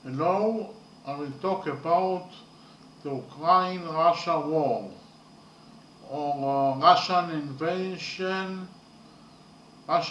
Now I will talk about the Ukraine-Russia war, or Russian invasion of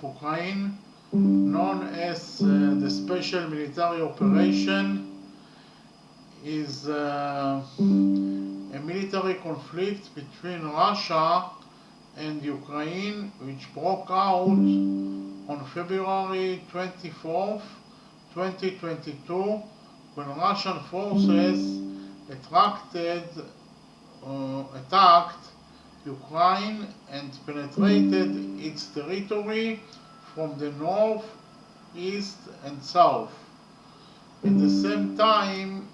Ukraine, known as the Special Military Operation, is a military conflict between Russia and Ukraine, which broke out on February 24th, 2022, when Russian forces attacked Ukraine and penetrated its territory from the north, east, and south. At the same time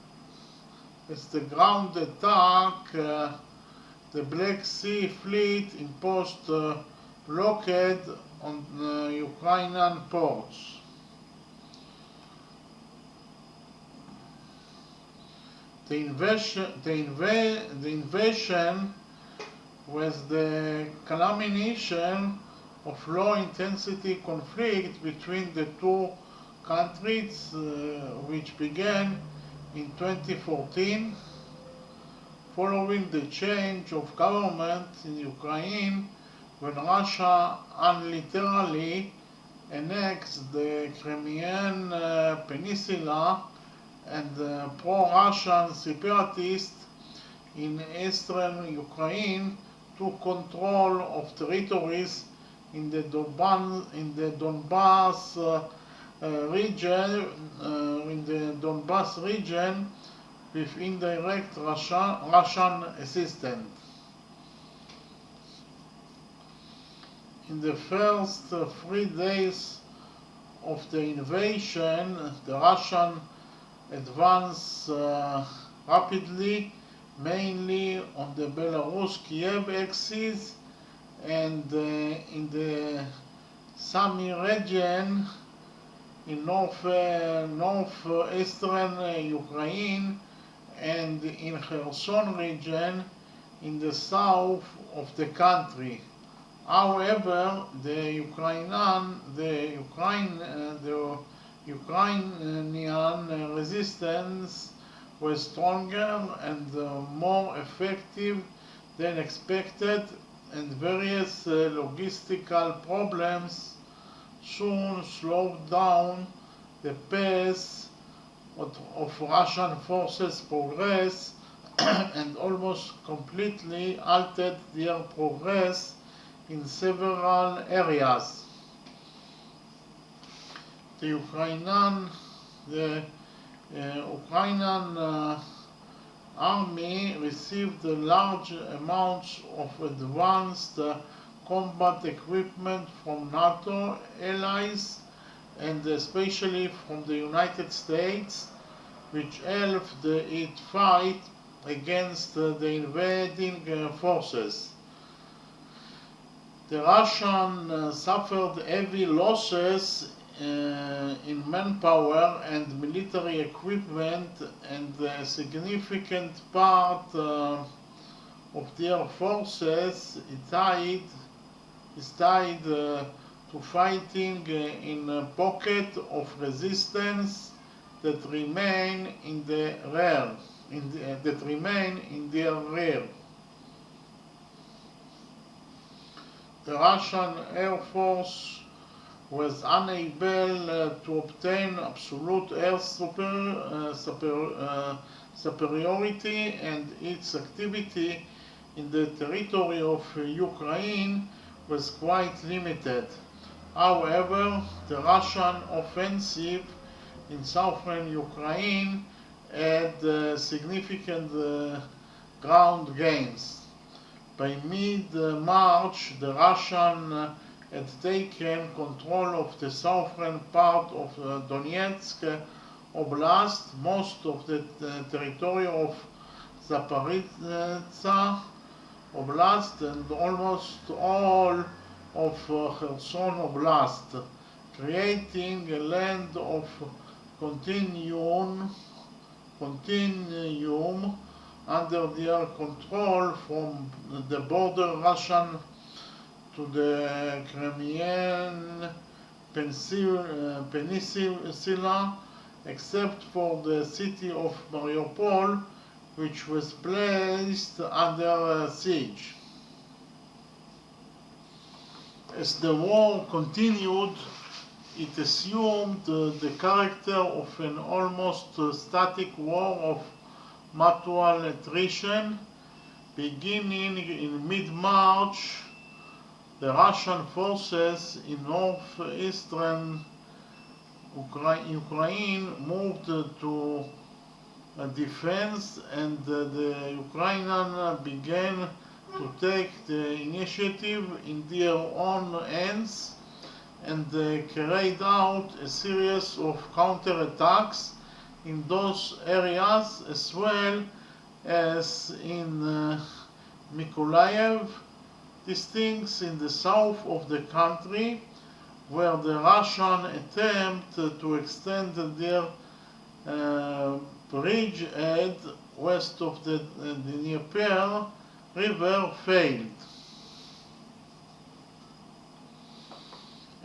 as the ground attack, the Black Sea Fleet imposed a blockade on Ukrainian ports. The invasion was the culmination of low-intensity conflict between the two countries, which began in 2014, following the change of government in Ukraine, when Russia unilaterally annexed the Crimean Peninsula, and pro-Russian separatists in eastern Ukraine took control of territories in the Donbass region with indirect Russian assistance. In the first 3 days of the invasion, the Russian advanced rapidly, mainly on the Belarus-Kiev axis and in the Sumy region in northeastern Ukraine, and in Kherson region in the south of the country. However, the Ukrainian resistance was stronger and more effective than expected, and various logistical problems soon slowed down the pace of Russian forces' progress and almost completely halted their progress in several areas. The Ukrainian army received large amounts of advanced combat equipment from NATO allies, and especially from the United States, which helped it fight against the invading forces. The Russians suffered heavy losses in manpower and military equipment, and a significant part of their forces is tied to fighting in a pocket of resistance that remain in their rear. The Russian Air Force was unable to obtain absolute air superiority, and its activity in the territory of Ukraine was quite limited. However, the Russian offensive in southern Ukraine had significant ground gains. By mid-March, the Russians had taken control of the southern part of Donetsk Oblast, most of the territory of Zaporizhzhia Oblast, and almost all of Kherson Oblast, creating a land of continuum under their control from the border Russian to the Crimean peninsula, except for the city of Mariupol, which was placed under siege. As the war continued, it assumed the character of an almost static war of mutual attrition. Beginning in mid-March, the Russian forces in northeastern Ukraine moved to defense, and the Ukrainians began to take the initiative in their own hands and carried out a series of counterattacks in those areas, as well as in Mykolaiv, districts in the south of the country, where the Russian attempt to extend their bridgehead west of the Dnieper River failed.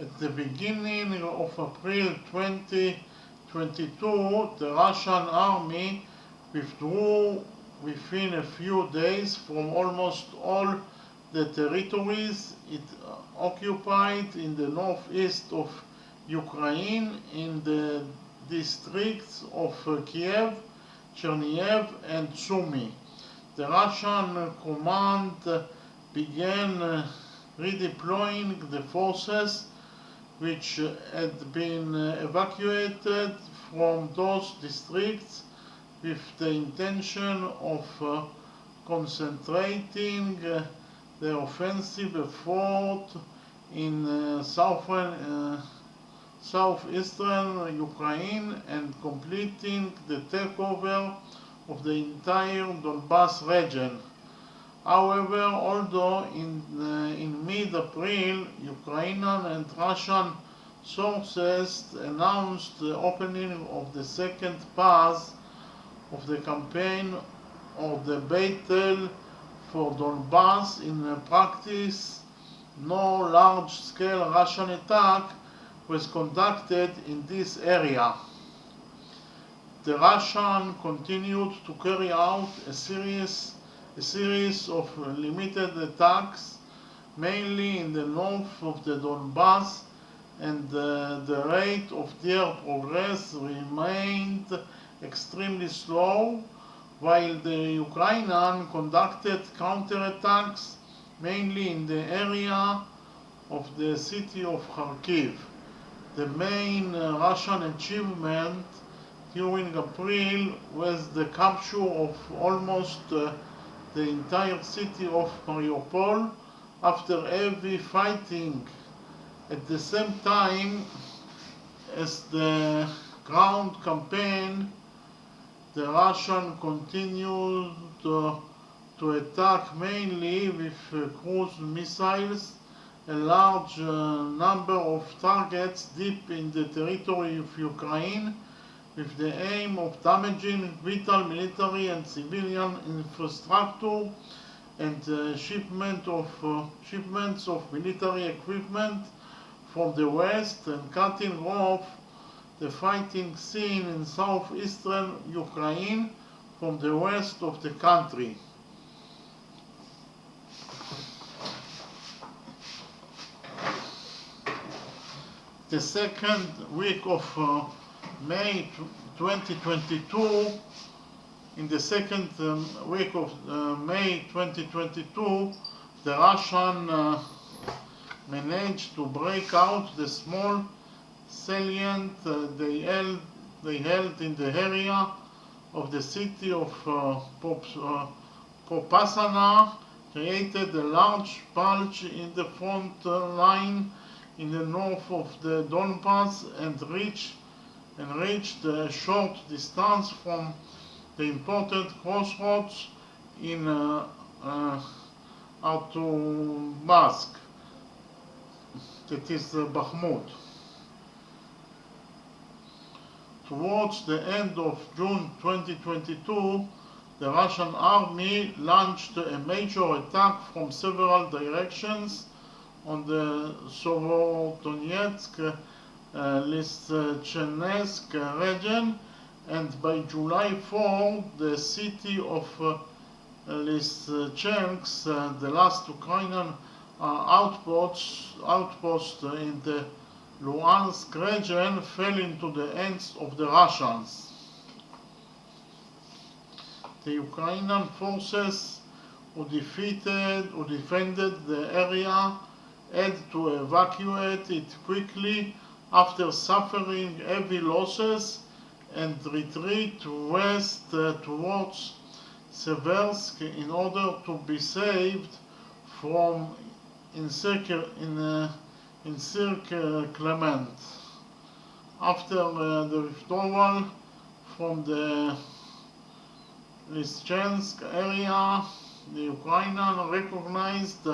At the beginning of April 2022, the Russian army withdrew within a few days from almost all the territories it occupied in the northeast of Ukraine, in the districts of Kiev, Chernihiv, and Sumy. The Russian command began redeploying the forces which had been evacuated from those districts, with the intention of concentrating the offensive effort in southeastern Ukraine and completing the takeover of the entire Donbas region. However, although in mid-April, Ukrainian and Russian sources announced the opening of the second phase of the campaign, or the battle for Donbas, in practice, no large-scale Russian attack was conducted in this area. The Russians continued to carry out a series of limited attacks, mainly in the north of the Donbas, and the rate of their progress remained extremely slow, while the Ukrainians conducted counterattacks mainly in the area of the city of Kharkiv. The main Russian achievement during April was the capture of almost the entire city of Mariupol after heavy fighting. At the same time as the ground campaign, the Russians continued to attack mainly with cruise missiles a large number of targets deep in the territory of Ukraine, with the aim of damaging vital military and civilian infrastructure and shipments of military equipment from the west, and cutting off the fighting scene in southeastern Ukraine from the west of the country. The second week of May 2022, in the second week of May 2022, the Russian managed to break out the small salient they held in the area of the city of Popasna, created a large bulge in the front line in the north of the Donbas, and reached a short distance from the important crossroads in Artobatsk, that is Bakhmut. Towards the end of June 2022, the Russian army launched a major attack from several directions on the Severodonetsk Lysychansk region, and by July 4, the city of Lysychansk, the last Ukrainian outpost in the Luhansk region, fell into the hands of the Russians. The Ukrainian forces who defended the area had to evacuate it quickly after suffering heavy losses and retreat west towards Seversk in order to be saved from encirclement. After the withdrawal from the Lysychansk area, the Ukrainians recognized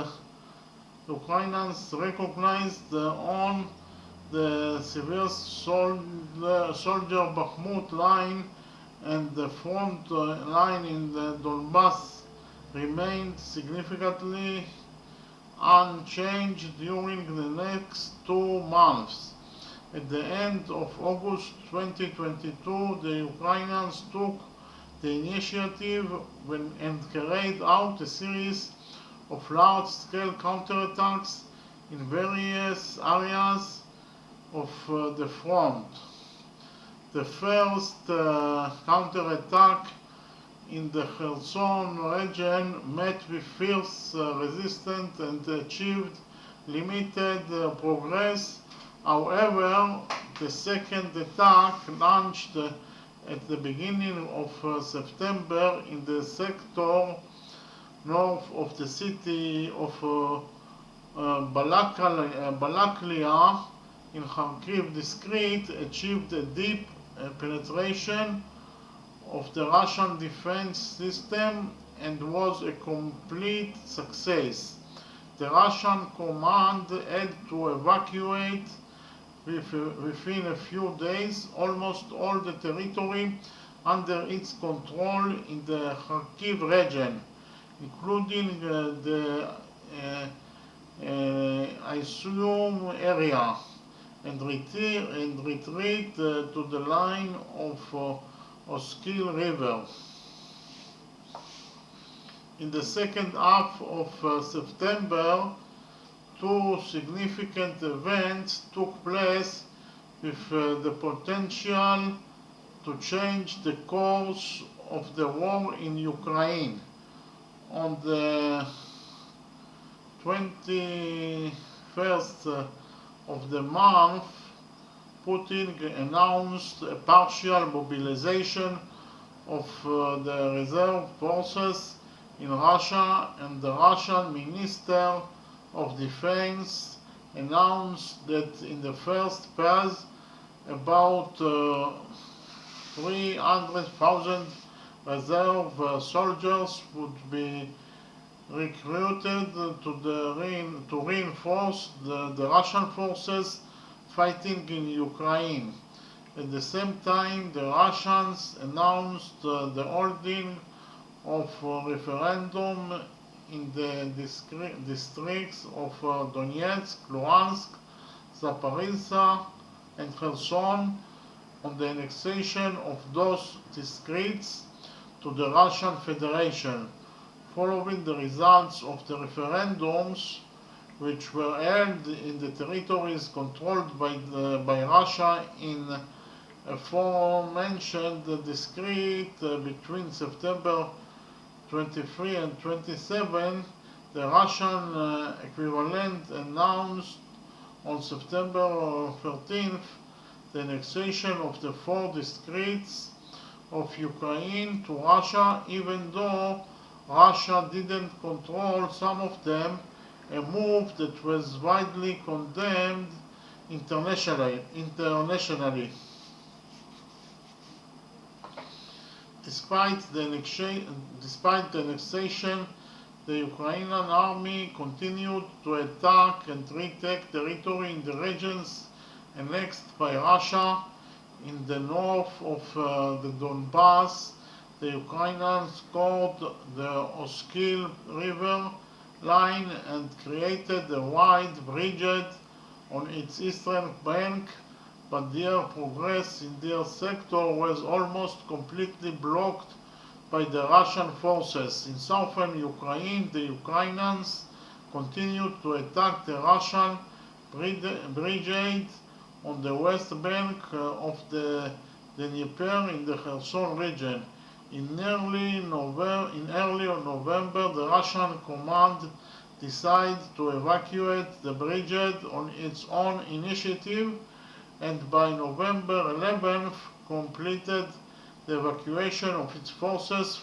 on the Seversk soldier Bakhmut line, and the front line in the Donbass remained significantly unchanged during the next 2 months. At the end of August 2022, the Ukrainians took the initiative and carried out a series of large-scale counterattacks in various areas of the front. The first counterattack in the Kherson region met with fierce resistance and achieved limited progress. However, the second attack, launched at the beginning of September in the sector north of the city of Balaklia in Kharkiv district, achieved a deep penetration of the Russian defense system and was a complete success. The Russian command had to evacuate within a few days almost all the territory under its control in the Kharkiv region, including the Izium area, and retreat to the line of Oskil River. In the second half of September, 2 significant events took place with the potential to change the course of the war in Ukraine. On the 21st of the month, Putin announced a partial mobilization of the reserve forces in Russia, and the Russian Minister of Defense announced that in the first phase about 300,000 reserve soldiers would be recruited to reinforce the Russian forces fighting in Ukraine. At the same time, the Russians announced the holding of a referendum in the districts of Donetsk, Luhansk, Zaporizhzhia, and Kherson on the annexation of those districts to the Russian Federation. Following the results of the referendums, which were held in the territories controlled by Russia in aforementioned district between September 23 and 27, the Russian equivalent announced on September 13th the annexation of the 4 districts of Ukraine to Russia, even though Russia didn't control some of them, a move that was widely condemned internationally. Despite the annexation, the Ukrainian army continued to attack and retake territory in the regions annexed by Russia. In the north of the Donbass, the Ukrainians scored the Oskil River line and created a wide bridgehead on its eastern bank, but their progress in their sector was almost completely blocked by the Russian forces. In southern Ukraine, the Ukrainians continued to attack the Russian brigade on the west bank of the Dnieper in the Kherson region. In early November, the Russian command decided to evacuate the brigade on its own initiative, and by November 11th completed the evacuation of its forces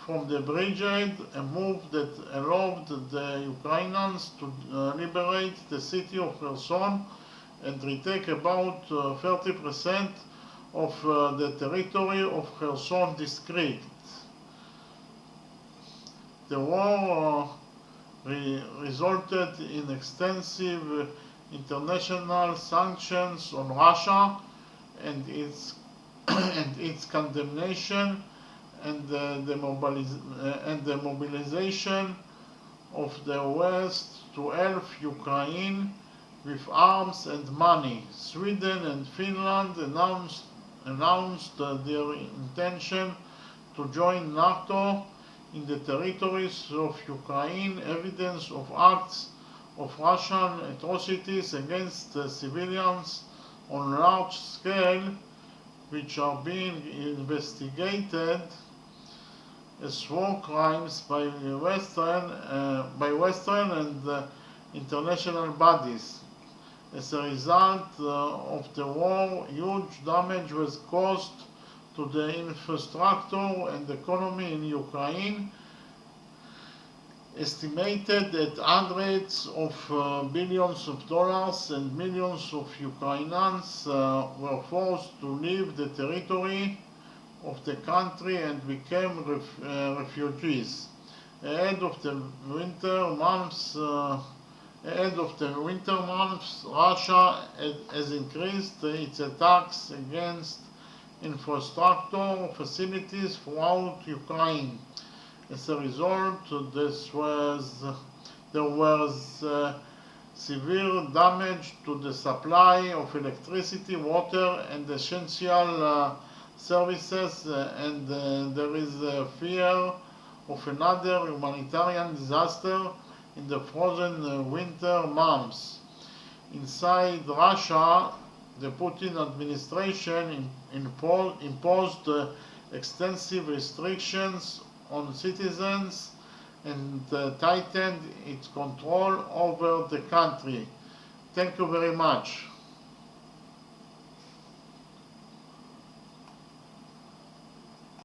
from the brigade, a move that allowed the Ukrainians to liberate the city of Kherson and retake about 30% of the territory of Kherson district. The war resulted in extensive international sanctions on Russia and its condemnation and the mobilization of the West to help Ukraine with arms and money. Sweden and Finland announced their intention to join NATO in the territories of Ukraine. Evidence of acts of Russian atrocities against civilians on large scale, which are being investigated as war crimes by Western and international bodies. As a result of the war, huge damage was caused to the infrastructure and economy in Ukraine, estimated at hundreds of billions of dollars, and millions of Ukrainians were forced to leave the territory of the country and became refugees. Ahead of the winter months, Russia has increased its attacks against infrastructure facilities throughout Ukraine. As a result, there was severe damage to the supply of electricity, water, and essential services, and there is a fear of another humanitarian disaster in the frozen winter months. Inside Russia, the Putin administration imposed extensive restrictions on citizens and tightened its control over the country. Thank you very much.